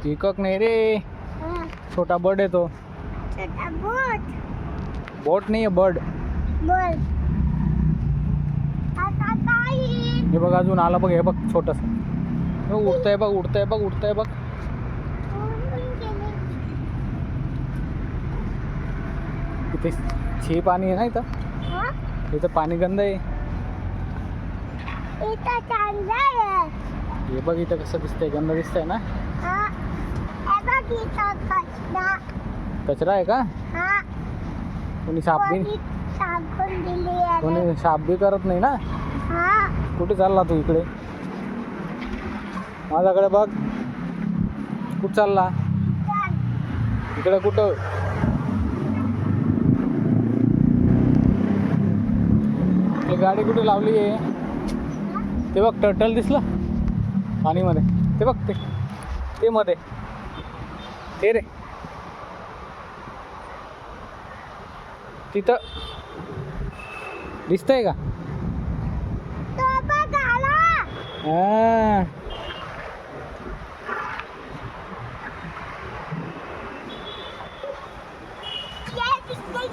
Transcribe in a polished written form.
Peacock नहीं रे, छोटा bird है तो। छोटा बोट बोट नहीं है, बर्ड। बोल आता ताई हे बघ अजून आला बघ, हे बघ छोटंसं उडतंय बघ, उडतंय बघ, उडतंय बघ. इथे छी पाणी आहे ना इथं, इथं पाणी गंद आहे. इथं चांगलं आहे. हे बघ इथं कसं दिसतंय, गंद दिसतंय ना. हे बघ इथं कचरा. कचरा आहे का? कोणी साफ बी साबण दिली आहे. कोणी साफ बी करत नाही ना. कुठे चालला तू? इकडे माझ्याकडे बघ. कुठं चालला? इकडे कुठं? ते गाडी कुठे लावली आहे? ते बघ टर्टल दिसलं पाणीमध्ये. ते बघ ते मध्ये ते रे, तिथं दिसतंय का? तो बघ आला. हा. ये दिसतंय.